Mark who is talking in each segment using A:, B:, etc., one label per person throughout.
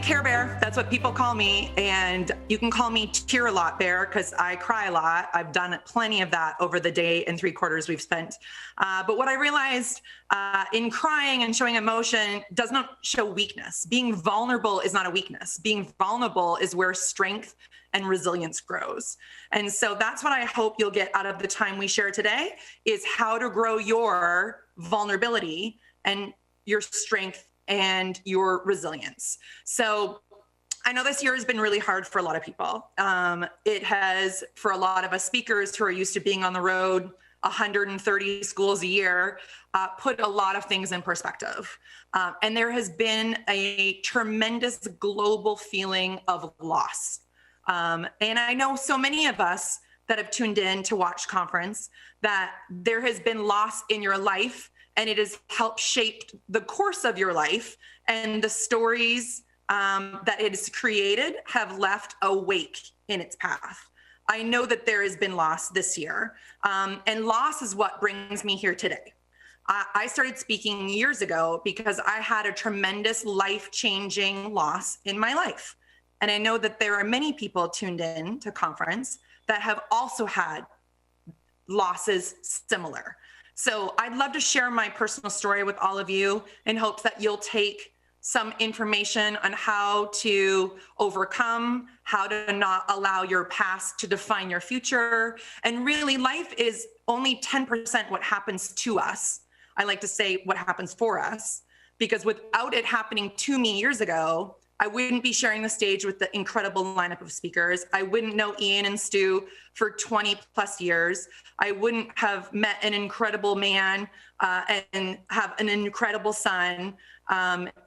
A: Care Bear. That's what people call me. And you can call me Tear a Lot Bear because I cry a lot. I've done plenty of that over the day and 3/4 we've spent. But what I realized in crying and showing emotion does not show weakness. Being vulnerable is not a weakness. Being vulnerable is where strength and resilience grows. And so that's what I hope you'll get out of the time we share today, is how to grow your vulnerability and your strength and your resilience. So I know this year has been really hard for a lot of people. It has, for a lot of us speakers who are used to being on the road 130 schools a year, put a lot of things in perspective. And there has been a tremendous global feeling of loss. And I know so many of us that have tuned in to watch conference that there has been loss in your life, and it has helped shape the course of your life, and the stories that it has created have left a wake in its path. I know that there has been loss this year, and loss is what brings me here today. I started speaking years ago because I had a tremendous life-changing loss in my life. And I know that there are many people tuned in to conference that have also had losses similar. So I'd love to share my personal story with all of you in hopes that you'll take some information on how to overcome, how to not allow your past to define your future. And really, life is only 10% what happens to us. I like to say what happens for us, because without it happening to me years ago, I wouldn't be sharing the stage with the incredible lineup of speakers. I wouldn't know Ian and Stu for 20 plus years. I wouldn't have met an incredible man and have an incredible son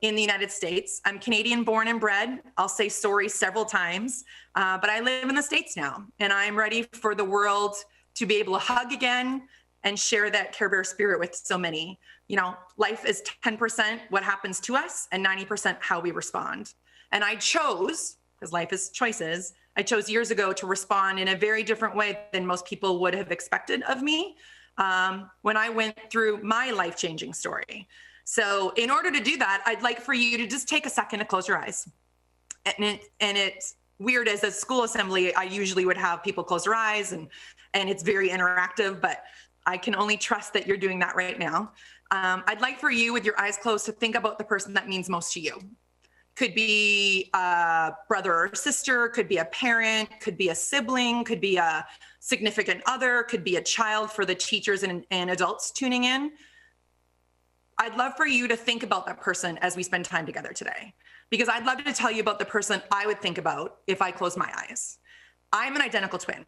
A: in the United States. I'm Canadian born and bred. I'll say sorry several times, but I live in the States now, and I'm ready for the world to be able to hug again and share that Care Bear spirit with so many. You know, life is 10% what happens to us and 90% how we respond. And I chose, because life is choices, I chose years ago to respond in a very different way than most people would have expected of me when I went through my life-changing story. So in order to do that, I'd like for you to just take a second to close your eyes. And it's weird, as a school assembly, I usually would have people close their eyes, and it's very interactive, but I can only trust that you're doing that right now. I'd like for you, with your eyes closed, to think about the person that means most to you. Could be a brother or sister, could be a parent, could be a sibling, could be a significant other, could be a child for the teachers and adults tuning in. I'd love for you to think about that person as we spend time together today, because I'd love to tell you about the person I would think about if I close my eyes. I'm an identical twin.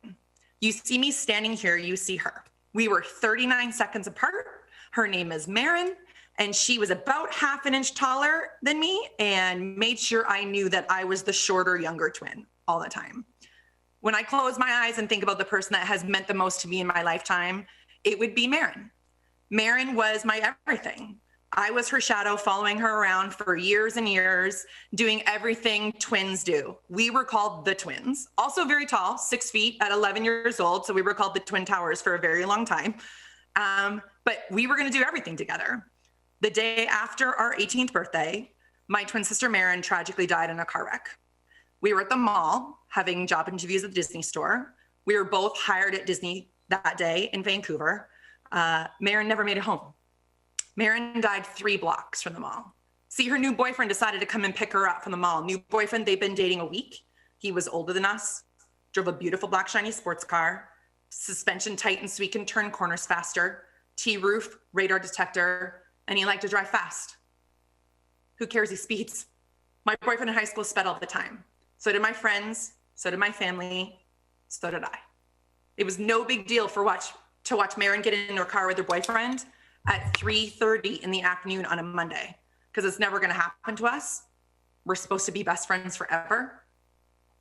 A: You see me standing here, you see her. We were 39 seconds apart. Her name is Marin, and she was about half an inch taller than me and made sure I knew that I was the shorter, younger twin all the time. When I close my eyes and think about the person that has meant the most to me in my lifetime, it would be Marin. Marin was my everything. I was her shadow, following her around for years and years, doing everything twins do. We were called the twins, also very tall, 6 feet at 11 years old. So we were called the Twin Towers for a very long time. But we were going to do everything together. The day after our 18th birthday, my twin sister Marin tragically died in a car wreck. We were at the mall having job interviews at the Disney store. We were both hired at Disney that day in Vancouver. Marin never made it home. Marin died 3 blocks from the mall. See, her new boyfriend decided to come and pick her up from the mall. New boyfriend, they've been dating a week. He was older than us, drove a beautiful black shiny sports car, suspension tightened so he can turn corners faster, T-roof, radar detector, and he liked to drive fast. Who cares? He speeds. My boyfriend in high school sped all the time. So did my friends, so did my family, so did I. It was no big deal to watch Marin get into a car with her boyfriend at 3:30 in the afternoon on a Monday, because it's never going to happen to us. We're supposed to be best friends forever.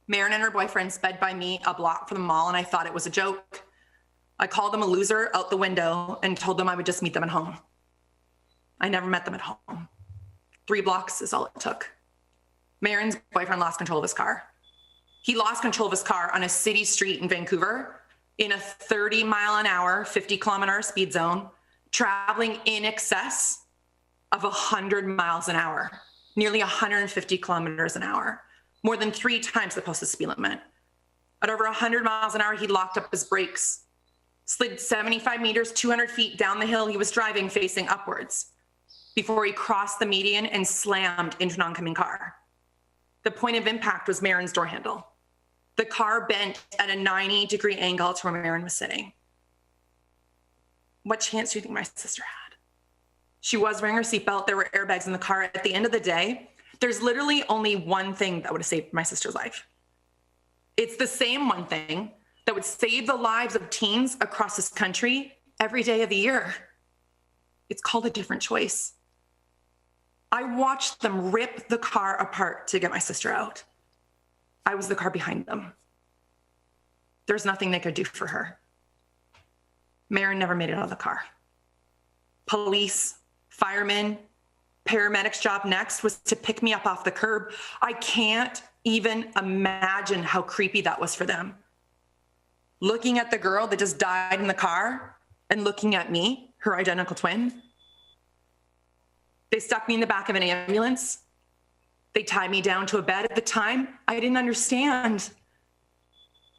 A: Marin and her boyfriend sped by me a block from the mall, and I thought it was a joke. I called them a loser out the window and told them I would just meet them at home. I never met them at home. 3 blocks is all it took. Marin's boyfriend lost control of his car. He lost control of his car on a city street in Vancouver in a 30 mile an hour, 50 kilometer speed zone, traveling in excess of 100 miles an hour. nearly 150 kilometers an hour, more than 3 times the posted speed limit. At over 100 miles an hour, he locked up his brakes, slid 75 meters, 200 feet down the hill he was driving facing upwards before he crossed the median and slammed into an oncoming car. The point of impact was Marin's door handle. The car bent at a 90-degree angle to where Marin was sitting. What chance do you think my sister had? She was wearing her seatbelt. There were airbags in the car. At the end of the day, there's literally only one thing that would have saved my sister's life. It's the same one thing that would save the lives of teens across this country every day of the year. It's called a different choice. I watched them rip the car apart to get my sister out. I was the car behind them. There's nothing they could do for her. Marin never made it out of the car. Police, firemen, paramedics' job next was to pick me up off the curb. I can't even imagine how creepy that was for them. Looking at the girl that just died in the car and looking at me, her identical twin. They stuck me in the back of an ambulance. They tied me down to a bed. At the time, I didn't understand.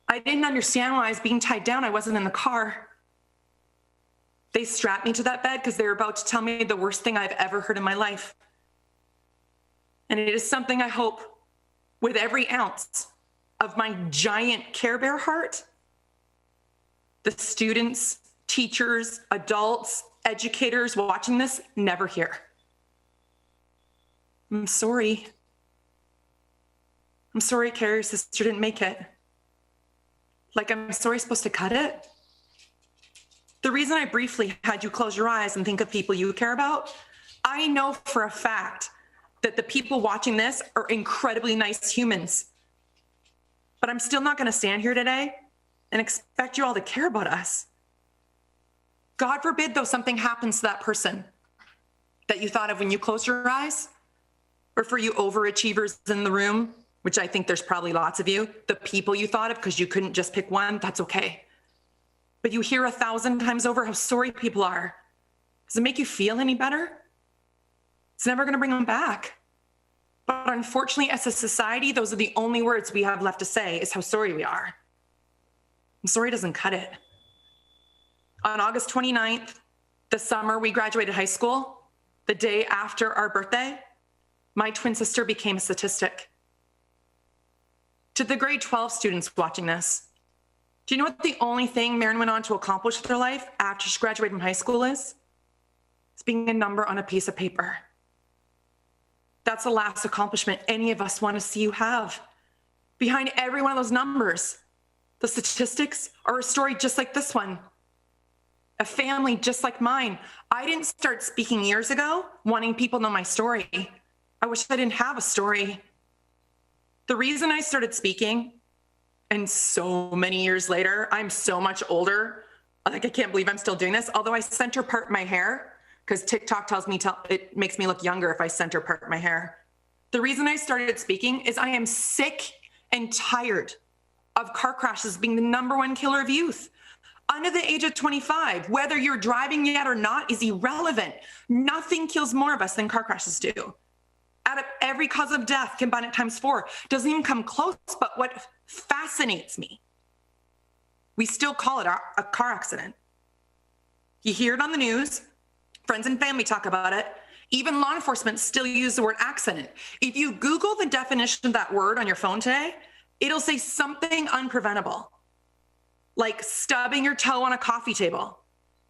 A: I didn't understand why I was being tied down. I wasn't in the car. They strapped me to that bed because they were about to tell me the worst thing I've ever heard in my life. And it is something I hope with every ounce of my giant Care Bear heart, the students, teachers, adults, educators watching this never hear. I'm sorry. I'm sorry Carrie's sister didn't make it. Like, I'm sorry supposed to cut it? The reason I briefly had you close your eyes and think of people you care about, I know for a fact that the people watching this are incredibly nice humans. But I'm still not going to stand here today and expect you all to care about us. God forbid, though, something happens to that person that you thought of when you closed your eyes, or for you overachievers in the room, which I think there's probably lots of you, the people you thought of because you couldn't just pick one, that's okay. But you hear 1,000 times over how sorry people are. Does it make you feel any better? It's never going to bring them back. But unfortunately, as a society, those are the only words we have left to say is how sorry we are. And sorry doesn't cut it. On August 29th, the summer we graduated high school, the day after our birthday, my twin sister became a statistic. To the grade 12 students watching this, do you know what the only thing Marin went on to accomplish with her life after she graduated from high school is? It's being a number on a piece of paper. That's the last accomplishment any of us want to see you have. Behind every one of those numbers, the statistics are a story just like this one. A family just like mine. I didn't start speaking years ago wanting people to know my story. I wish I didn't have a story. The reason I started speaking, and so many years later, I'm so much older. Like, I can't believe I'm still doing this. Although I center part my hair, because TikTok tells me it makes me look younger if I center part my hair. The reason I started speaking is I am sick and tired of car crashes being the #1 killer of youth. Under the age of 25, whether you're driving yet or not is irrelevant. Nothing kills more of us than car crashes do. Out of every cause of death, combine it ×4, doesn't even come close. But what fascinates me, we still call it a car accident. You hear it on the news, friends and family talk about it. Even law enforcement still use the word accident. If you Google the definition of that word on your phone today, it'll say something unpreventable, like stubbing your toe on a coffee table,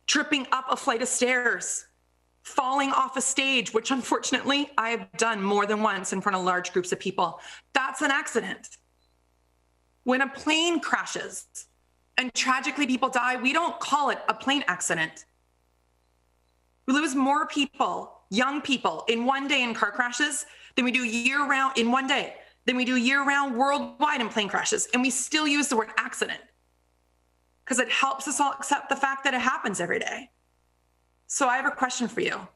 A: tripping up a flight of stairs, falling off a stage, which unfortunately I have done more than once in front of large groups of people. That's an accident. When a plane crashes and tragically people die, we don't call it a plane accident. We lose more people, young people, in one day in car crashes than we do year-round in one day, than we do year-round worldwide in plane crashes. And we still use the word accident because it helps us all accept the fact that it happens every day. So I have a question for you.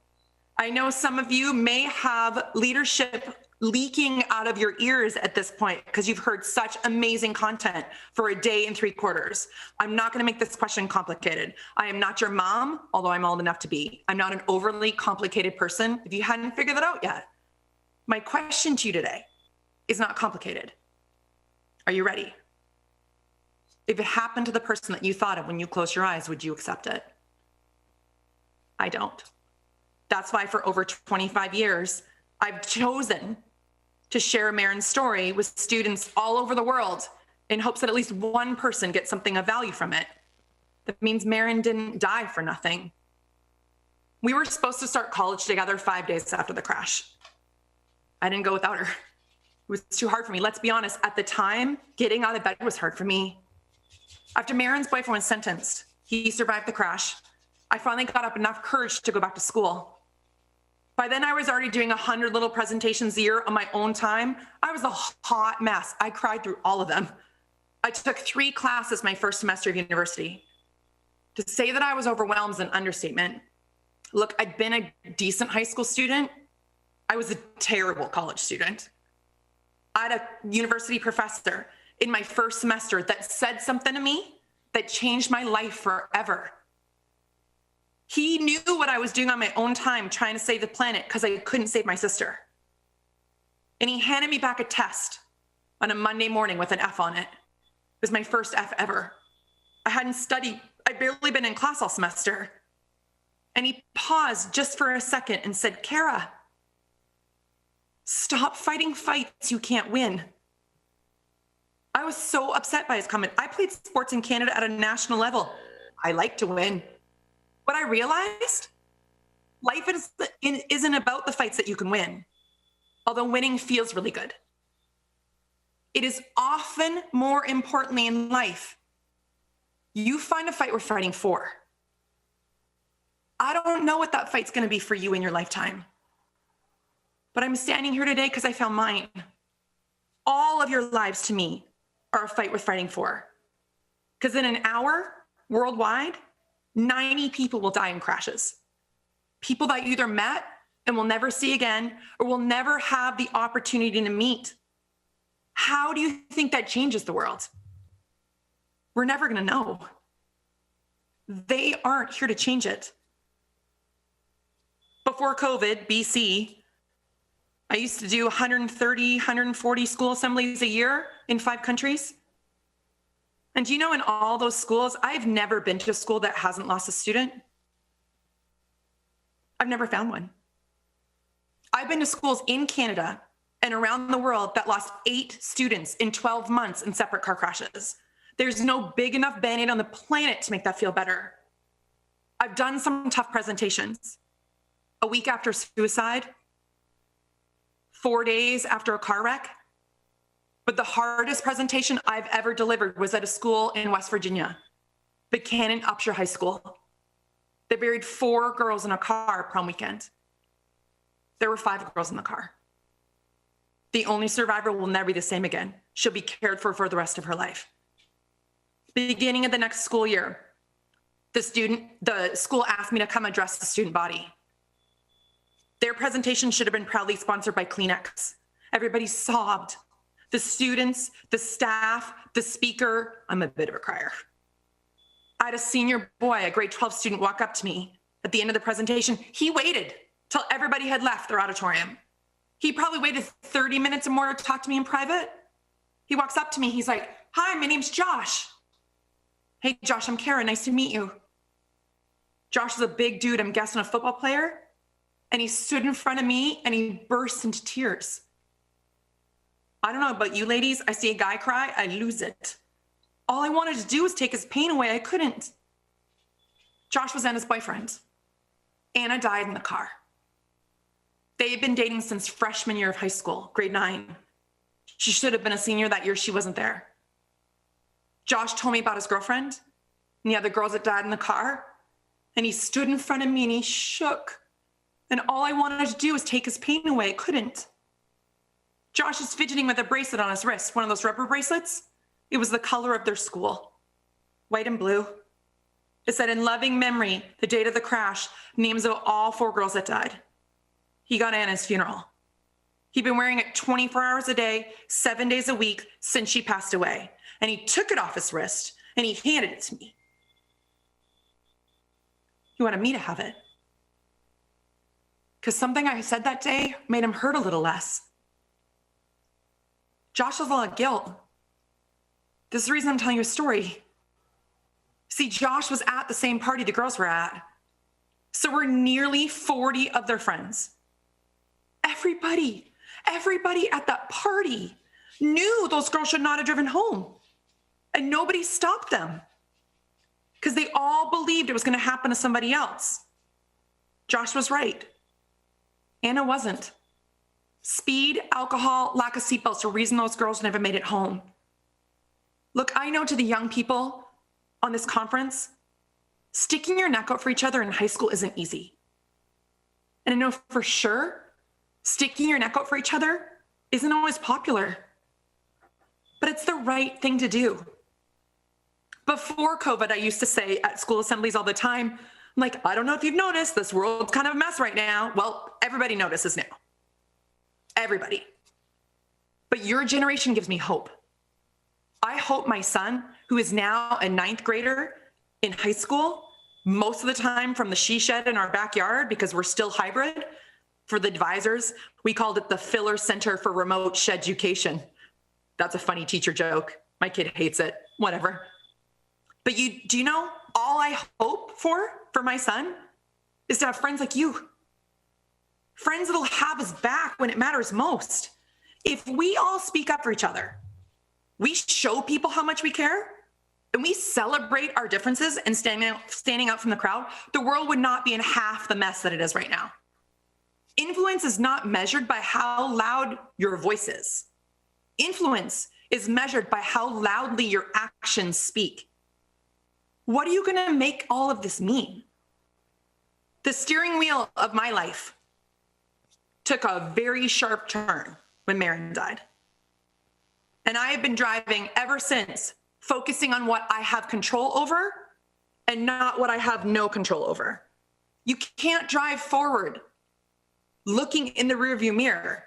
A: I know some of you may have leadership leaking out of your ears at this point because you've heard such amazing content for a day and 3/4. I'm not going to make this question complicated. I am not your mom, although I'm old enough to be. I'm not an overly complicated person if you hadn't figured that out yet. My question to you today is not complicated. Are you ready? If it happened to the person that you thought of when you closed your eyes, would you accept it? I don't. That's why for over 25 years, I've chosen to share Marin's story with students all over the world in hopes that at least one person gets something of value from it. That means Marin didn't die for nothing. We were supposed to start college together 5 days after the crash. I didn't go without her. It was too hard for me. Let's be honest, at the time, getting out of bed was hard for me. After Marin's boyfriend was sentenced, he survived the crash. I finally got up enough courage to go back to school. By then, I was already doing 100 little presentations a year on my own time. I was a hot mess. I cried through all of them. I took 3 classes my first semester of university. To say that I was overwhelmed is an understatement. Look, I'd been a decent high school student. I was a terrible college student. I had a university professor in my first semester that said something to me that changed my life forever. He knew what I was doing on my own time trying to save the planet because I couldn't save my sister. And he handed me back a test on a Monday morning with an F on it. It was my first F ever. I hadn't studied. I'd barely been in class all semester. And he paused just for a second and said, "Cara, stop fighting fights you can't win." I was so upset by his comment. I played sports in Canada at a national level. I like to win. But I realized life isn't about the fights that you can win, although winning feels really good. It is often more importantly in life, you find a fight worth fighting for. I don't know what that fight's going to be for you in your lifetime, but I'm standing here today because I found mine. All of your lives to me are a fight worth fighting for. Because in an hour, worldwide, 90 people will die in crashes. People that you either met and will never see again or will never have the opportunity to meet. How do you think that changes the world? We're never going to know. They aren't here to change it. Before COVID, BC, I used to do 130, 140 school assemblies a year in 5 countries. And do you know, in all those schools, I've never been to a school that hasn't lost a student. I've never found one. I've been to schools in Canada and around the world that lost 8 students in 12 months in separate car crashes. There's no big enough Band-Aid on the planet to make that feel better. I've done some tough presentations. A week after suicide, 4 days after a car wreck. But the hardest presentation I've ever delivered was at a school in West Virginia, Buchanan Upshur High School. They buried 4 girls in a car prom weekend. There were 5 girls in the car. The only survivor will never be the same again. She'll be cared for the rest of her life. Beginning of the next school year, the school asked me to come address the student body. Their presentation should have been proudly sponsored by Kleenex. Everybody sobbed. The students, the staff, the speaker. I'm a bit of a crier. I had a senior boy, a grade 12 student, walk up to me at the end of the presentation. He waited till everybody had left their auditorium. He probably waited 30 minutes or more to talk to me in private. He walks up to me. He's like, "Hi, my name's Josh." "Hey, Josh, I'm Cara. Nice to meet you." Josh is a big dude, I'm guessing a football player. And he stood in front of me and he burst into tears. I don't know about you ladies, I see a guy cry, I lose it. All I wanted to do was take his pain away, I couldn't. Josh was Anna's boyfriend. Anna died in the car. They had been dating since freshman year of high school, grade 9. She should have been a senior that year, she wasn't there. Josh told me about his girlfriend and the other girls that died in the car. And he stood in front of me and he shook. And all I wanted to do was take his pain away, I couldn't. Josh is fidgeting with a bracelet on his wrist, one of those rubber bracelets. It was the color of their school, white and blue. It said, "In loving memory, the date of the crash, names of all 4 girls that died." He got Anna's funeral. He'd been wearing it 24 hours a day, 7 days a week since she passed away. And he took it off his wrist and he handed it to me. He wanted me to have it. because something I said that day made him hurt a little less. Josh has a lot of guilt. This is the reason I'm telling you a story. See, Josh was at the same party the girls were at. So were nearly 40 of their friends. Everybody at that party knew those girls should not have driven home. And nobody stopped them because they all believed it was going to happen to somebody else. Josh was right. Anna wasn't. Speed, alcohol, lack of seatbelts are the reason those girls never made it home. Look, I know to the young people on this conference, sticking your neck out for each other in high school isn't easy. And I know for sure, sticking your neck out for each other isn't always popular, but it's the right thing to do. Before COVID, I used to say at school assemblies all the time, I'm like, I don't know if you've noticed, this world's kind of a mess right now. Well, everybody notices now. Everybody. But your generation gives me hope. I hope my son, who is now a 9th grader in high school, most of the time from the she shed in our backyard, because we're still hybrid. For the advisors, we called it the Filler Center for Remote Shed Education. That's a funny teacher joke. My kid hates it, whatever. But do you know, all I hope for my son is to have friends like you. Friends that'll have his back when it matters most. If we all speak up for each other, we show people how much we care, and we celebrate our differences and standing out from the crowd, the world would not be in half the mess that it is right now. Influence is not measured by how loud your voice is. Influence is measured by how loudly your actions speak. What are you going to make all of this mean? The steering wheel of my life took a very sharp turn when Marin died. And I have been driving ever since, focusing on what I have control over and not what I have no control over. You can't drive forward looking in the rearview mirror.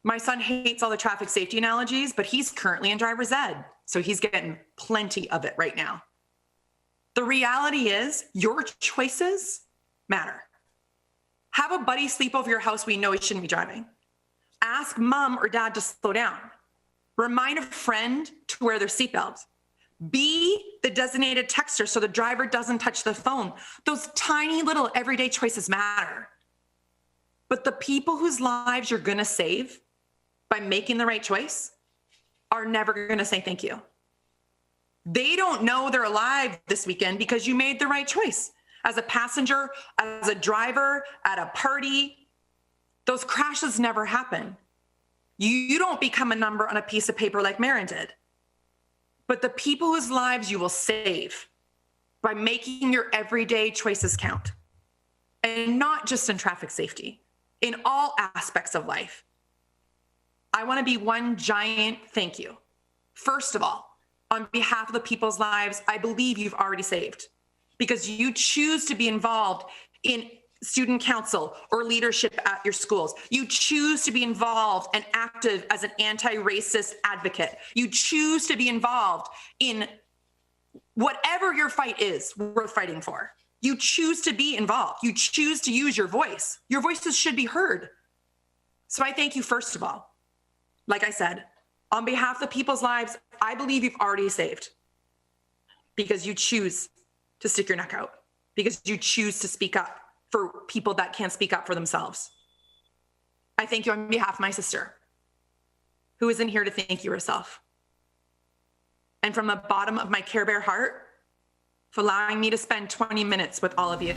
A: My son hates all the traffic safety analogies, but he's currently in driver's ed, so he's getting plenty of it right now. The reality is your choices matter. Have a buddy sleep over your house when you know he shouldn't be driving. Ask mom or dad to slow down. Remind a friend to wear their seatbelt. Be the designated texter so the driver doesn't touch the phone. Those tiny little everyday choices matter. But the people whose lives you're going to save by making the right choice are never going to say thank you. They don't know they're alive this weekend because you made the right choice. As a passenger, as a driver, at a party, those crashes never happen. You don't become a number on a piece of paper like Marin did. But the people whose lives you will save by making your everyday choices count. And not just in traffic safety, in all aspects of life. I want to be one giant thank you. First of all, on behalf of the people's lives I believe you've already saved, because you choose to be involved in student council or leadership at your schools. You choose to be involved and active as an anti-racist advocate. You choose to be involved in whatever your fight is worth fighting for. You choose to be involved. You choose to use your voice. Your voices should be heard. So I thank you, first of all. Like I said, on behalf of the people's lives, I believe you've already saved, because you choose to stick your neck out, because you choose to speak up for people that can't speak up for themselves. I thank you on behalf of my sister, who isn't here to thank you herself. And from the bottom of my Care Bear heart, for allowing me to spend 20 minutes with all of you.